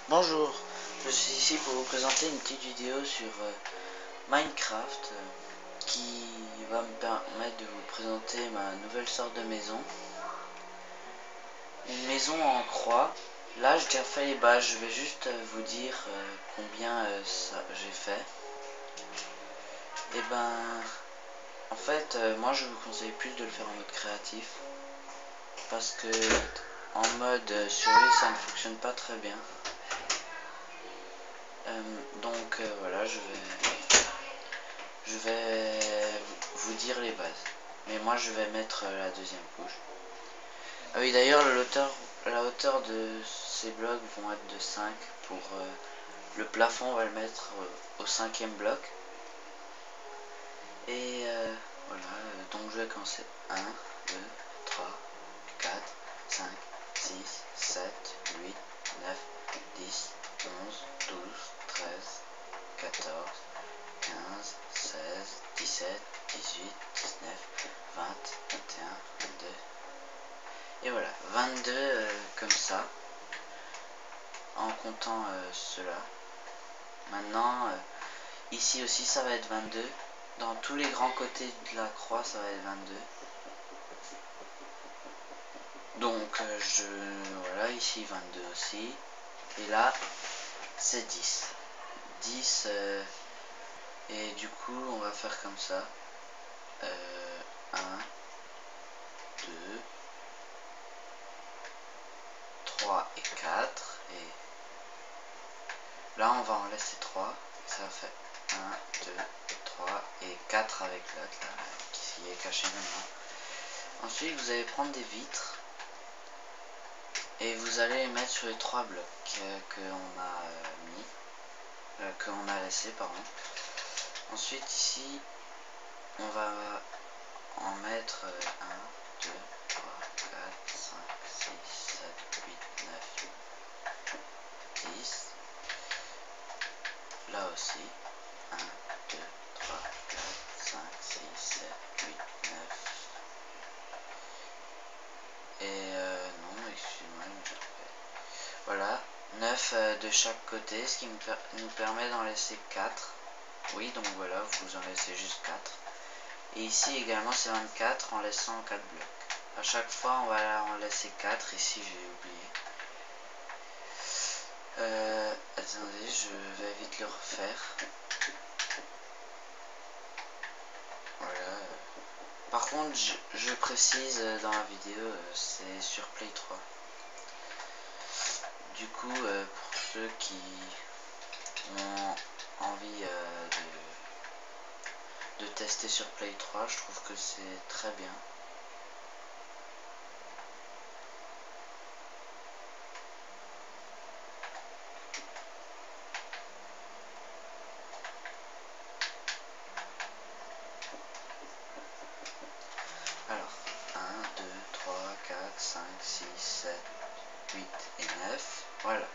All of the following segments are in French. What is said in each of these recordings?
Bonjour, je suis ici pour vous présenter une petite vidéo sur Minecraft qui va me permettre de vous présenter ma nouvelle sorte de maison. Une maison en croix. Là j'ai déjà fait les bases, je vais juste vous dire combien j'ai fait. Et ben en fait moi je vous conseille plus de le faire en mode créatif parce que en mode survie ça ne fonctionne pas très bien. Donc voilà, je vais vous dire les bases. Mais moi je vais mettre la deuxième couche. Ah oui, d'ailleurs la hauteur de ces blocs vont être de 5 pour le plafond, on va le mettre au 5e bloc. Et voilà, donc je vais commencer 1, 2, 3, 4, 5, 6, 7, 8, 9, 10, 11, 12, 13, 14, 15, 16, 17, 18, 19, 20, 21, 22. Et voilà, 22 comme ça, en comptant cela. Maintenant, ici aussi ça va être 22. Dans tous les grands côtés de la croix, ça va être 22. Donc, voilà, ici 22 aussi. Et là, c'est 10. 10, et du coup, on va faire comme ça. 1, 2, 3 et 4. Et là, on va en laisser 3. Ça fait 1, 2, 3 et 4 avec l'autre, là, qui est caché maintenant. Ensuite, vous allez prendre des vitres. Et vous allez les mettre sur les 3 blocs qu'on a qu'on a laissé, pardon. Ensuite, ici, on va en mettre 1, 2, 3, 4, 5, 6, 7, 8, 9, 10. Là aussi, 1, 2, 3, 4, 5, 6, 7, 8, 9. Et non, excusez-moi, je me suis trompé. Voilà, 9 de chaque côté, ce qui nous permet d'en laisser 4. Oui, donc voilà, vous en laissez juste 4. Et ici également c'est 24 en laissant 4 blocs. A chaque fois on va en laisser 4, ici j'ai oublié. Attendez, je vais vite le refaire. Voilà. Par contre, je précise dans la vidéo, c'est sur Play 3. Du coup, pour ceux qui ont envie de tester sur Play 3, je trouve que c'est très bien. Alors, 1, 2, 3, 4, 5, 6, 7, 8 et 9. Voilà.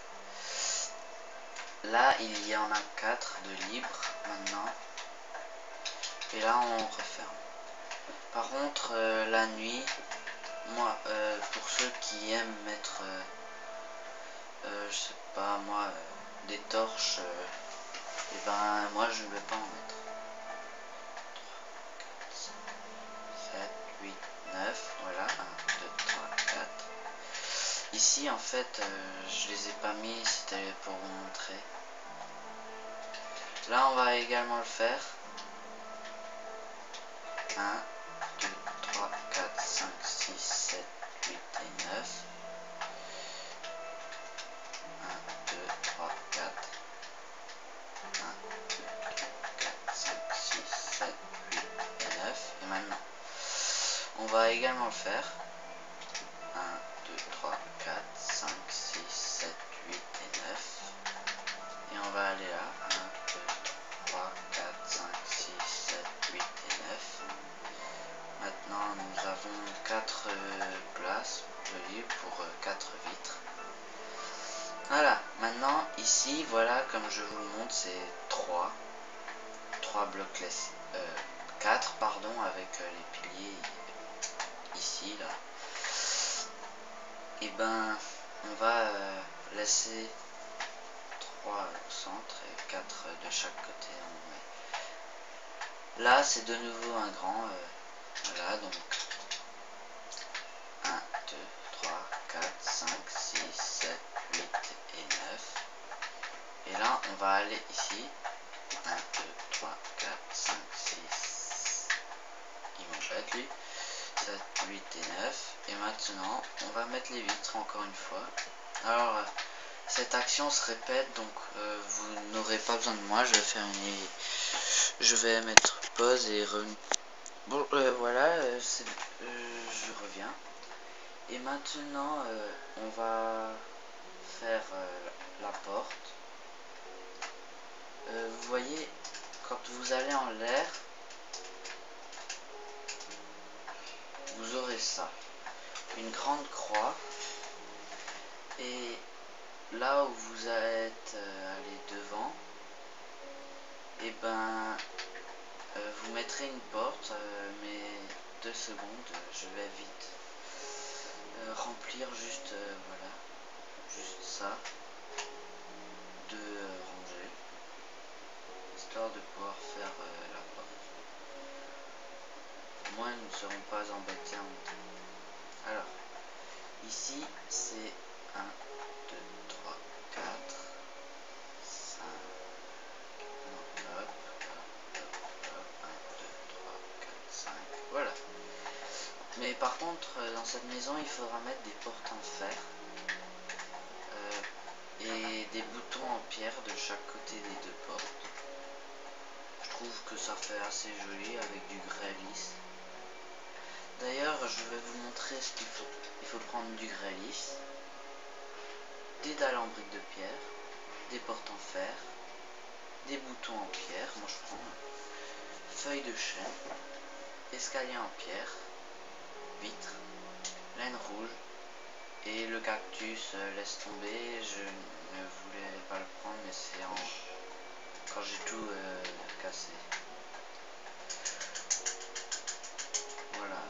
Là, il y en a 4 de libres maintenant. Et là, on referme. Par contre, la nuit, moi, pour ceux qui aiment mettre, je sais pas moi, des torches, et ben moi je ne vais pas en mettre. 3, 4, 5, 7, 8, 9, voilà, 1, 2, 3, 4. Ici, en fait, je les ai pas mis, c'était pour vous montrer. Là, on va également le faire. 1, 2, 3, 4, 5, 6, 7, 8 et 9. 1, 2, 3, 4. 1, 2, 3, 4, 5, 6, 7, 8 et 9. Et maintenant, on va également le faire. 1, 2, 3, 4, 5, 6, 7, 8 et 9. Et on va aller là. 1, 2, 3, 4, 5, 6, 7, 8 et 9. Maintenant, nous avons 4 places de libre pour 4 vitres. Voilà, maintenant, ici, voilà, comme je vous le montre, c'est 3 blocs laissés. 4, pardon, avec les piliers ici, là. Et ben, on va laisser centre et 4 de chaque côté. Là c'est de nouveau un grand, voilà, donc 1, 2, 3, 4, 5, 6, 7, 8 et 9. Et là on va aller ici, 1, 2, 3, 4, 5, 6, il m'embête lui, 7, 8 et 9. Et maintenant on va mettre les vitres encore une fois. Alors cette action se répète, donc vous n'aurez pas besoin de moi, je vais mettre pause et revenir. Bon voilà, je reviens. Et maintenant on va faire la porte. Vous voyez, quand vous allez en l'air, vous aurez ça, une grande croix, et là où vous êtes allé devant, et ben vous mettrez une porte, mais 2 secondes, je vais vite remplir juste voilà, juste ça de ranger, histoire de pouvoir faire la porte. Au moins nous ne serons pas embêtés en même temps. Alors ici c'est 1, 2, 3, 4, 5, non, hop, 1, 2, 3, 4, 5, voilà. Mais par contre, dans cette maison, il faudra mettre des portes en fer et des boutons en pierre de chaque côté des 2 portes. Je trouve que ça fait assez joli avec du grès lisse. D'ailleurs, je vais vous montrer ce qu'il faut. Il faut prendre du grès lisse, des dalles en briques de pierre, des portes en fer, des boutons en pierre, moi je prends, feuilles de chêne, escalier en pierre, vitre, laine rouge, et le cactus, laisse tomber, je ne voulais pas le prendre, mais c'est quand j'ai tout cassé. Voilà.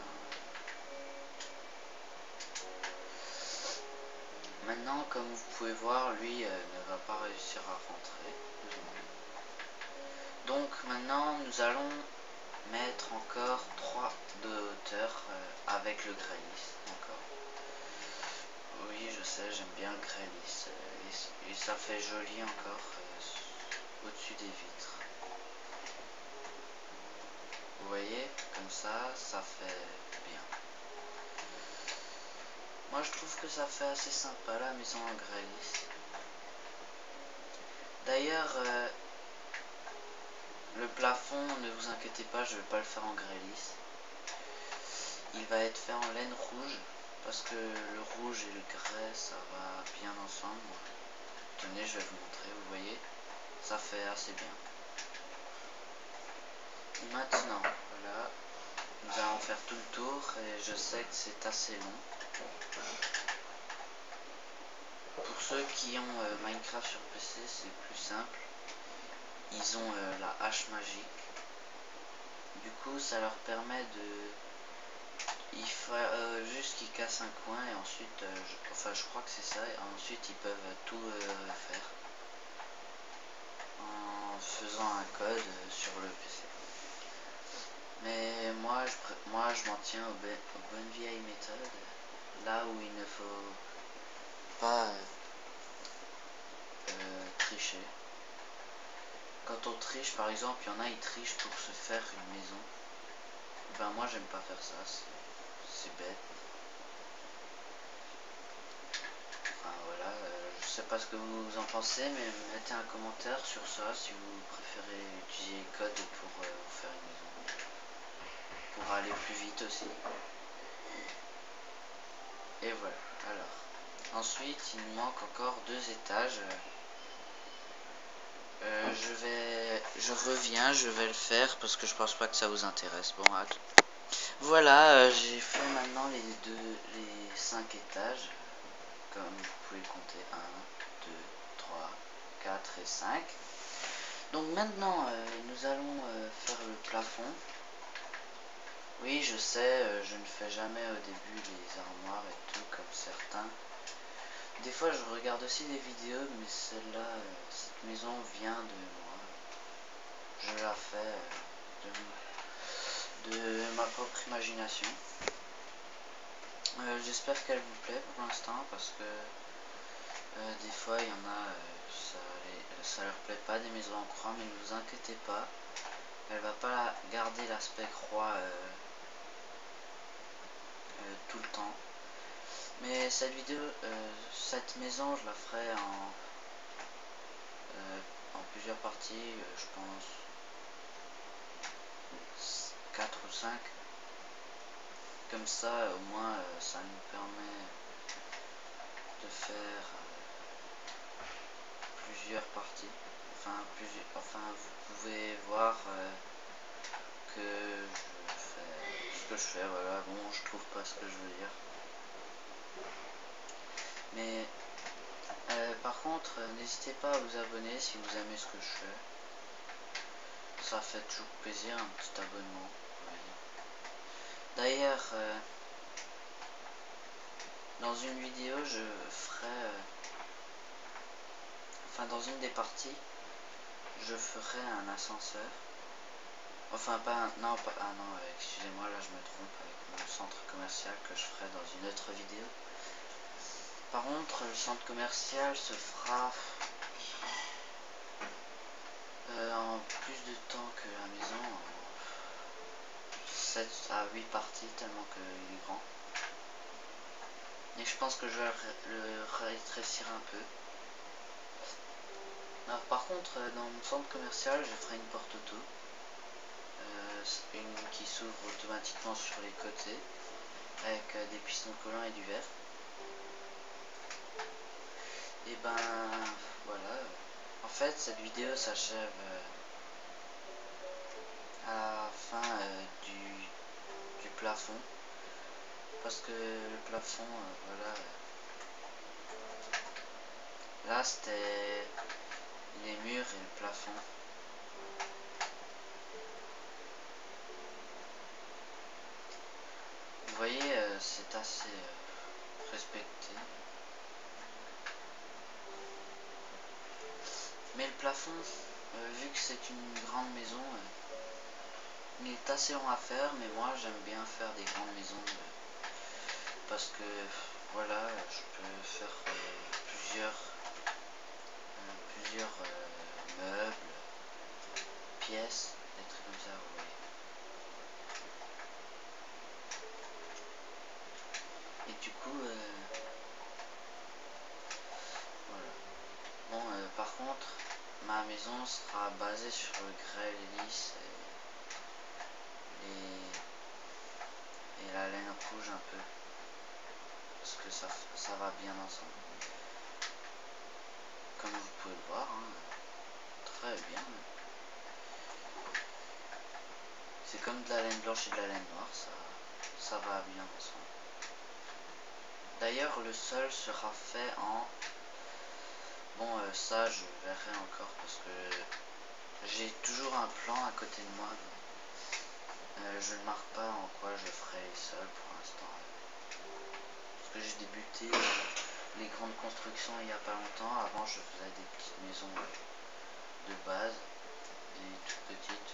Maintenant, comme vous pouvez voir, lui ne va pas réussir à rentrer. Donc maintenant, nous allons mettre encore 3 de hauteur avec le grès lisse encore. Oui, je sais, j'aime bien le grès lisse et ça fait joli encore au-dessus des vitres. Vous voyez, comme ça fait bien. Moi je trouve que ça fait assez sympa la maison en grès lisse. D'ailleurs, le plafond, ne vous inquiétez pas, je ne vais pas le faire en grès lisse. Il va être fait en laine rouge, parce que le rouge et le grès, ça va bien ensemble. Tenez, je vais vous montrer, vous voyez, ça fait assez bien. Et maintenant, voilà, nous allons faire tout le tour, et je sais que c'est assez long. Pour ceux qui ont Minecraft sur PC, c'est plus simple. Ils ont la hache magique. Du coup, ça leur permet de... Il faut juste qu'ils cassent un coin et ensuite, je crois que c'est ça, et ensuite ils peuvent tout faire en faisant un code sur le PC. Mais moi je m'en tiens aux bonnes vieilles méthodes, là où il ne faut pas tricher. Quand on triche, par exemple, il y en a, ils trichent pour se faire une maison. Ben moi j'aime pas faire ça, c'est bête. Enfin voilà, je sais pas ce que vous en pensez, mais mettez un commentaire sur ça si vous préférez utiliser les codes pour vous faire une maison. Pour aller plus vite aussi. Et voilà, alors. Ensuite, il nous manque encore 2 étages. Je reviens, je vais le faire parce que je pense pas que ça vous intéresse. Bon, voilà, j'ai fait maintenant les 5 étages. Comme vous pouvez compter 1, 2, 3, 4 et 5. Donc maintenant, nous allons faire le plafond. Oui, je sais, je ne fais jamais au début les armoires et tout comme certains. Des fois je regarde aussi des vidéos, mais celle-là, cette maison vient de moi. Je la fais de ma propre imagination. J'espère qu'elle vous plaît pour l'instant, parce que des fois il y en a, ça leur plaît pas des maisons en croix, mais ne vous inquiétez pas, elle va pas garder l'aspect croix tout le temps. Mais cette vidéo, cette maison, je la ferai en plusieurs parties, je pense 4 ou 5. Comme ça, au moins, ça nous permet de faire plusieurs parties. Enfin, vous pouvez voir que je fais ce que je fais. Voilà, bon, je trouve pas ce que je veux dire. Mais par contre, n'hésitez pas à vous abonner si vous aimez ce que je fais. Ça fait toujours plaisir, un petit abonnement. D'ailleurs, dans une vidéo, je ferai, enfin dans une des parties, je ferai un ascenseur. Enfin pas un, non, pas, ah non, excusez-moi, là je me trompe avec mon centre commercial que je ferai dans une autre vidéo. Par contre, le centre commercial se fera en plus de temps que la maison, en 7 à 8 parties, tellement qu'il est grand. Et je pense que je vais le rétrécir un peu. Alors, par contre, dans mon centre commercial, je ferai une porte auto. Une qui s'ouvre automatiquement sur les côtés, avec des pistons collants et du verre. Et ben voilà. En fait, cette vidéo s'achève à la fin du plafond. Parce que le plafond, voilà. Là, c'était les murs et le plafond. Vous voyez, c'est assez respecté. Mais le plafond, vu que c'est une grande maison, il est assez long à faire, mais moi j'aime bien faire des grandes maisons parce que voilà, je peux faire plusieurs meubles, pièces, des trucs comme ça, vous voyez. Et du coup, voilà. Bon, par contre, ma maison sera basée sur le grès lisse et la laine rouge un peu, parce que ça va bien ensemble. Comme vous pouvez le voir, hein, très bien. C'est comme de la laine blanche et de la laine noire, ça va bien ensemble. D'ailleurs, le sol sera fait en... Bon, ça je verrai encore parce que j'ai toujours un plan à côté de moi. Je ne marque pas en quoi je ferai les sols pour l'instant. Parce que j'ai débuté les grandes constructions il n'y a pas longtemps. Avant, je faisais des petites maisons de base, des toutes petites,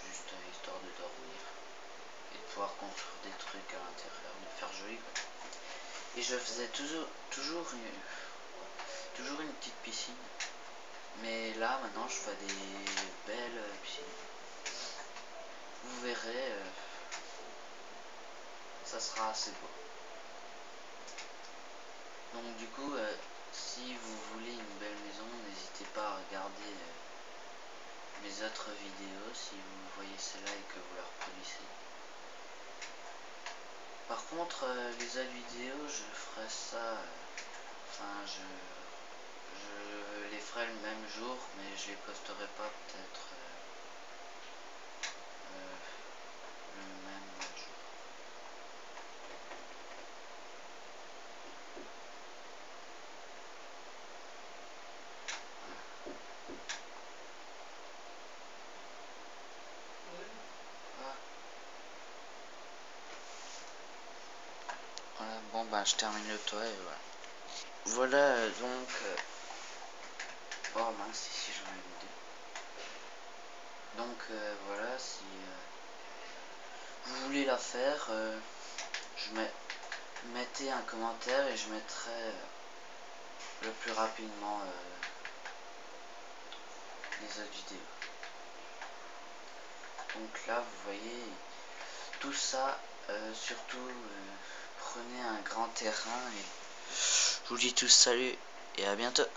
juste histoire de dormir et de pouvoir construire des trucs à l'intérieur, de faire joli quoi. Et je faisais toujours une petite piscine. Mais là maintenant je fais des belles piscines. Vous verrez, ça sera assez beau. Donc du coup, si vous voulez une belle maison, n'hésitez pas à regarder mes autres vidéos si vous voyez celle-là et que vous la reproduisez. Par contre, les autres vidéos, je ferai ça, enfin je les ferai le même jour, mais je les posterai pas peut-être le même jour. Voilà, bon bah je termine le toit et voilà. voilà donc oh mince, ici j'en ai une idée. Donc voilà, si vous voulez la faire, mettez un commentaire et je mettrai le plus rapidement les autres vidéos. Donc là vous voyez tout ça, surtout prenez un grand terrain et je vous dis tous salut et à bientôt.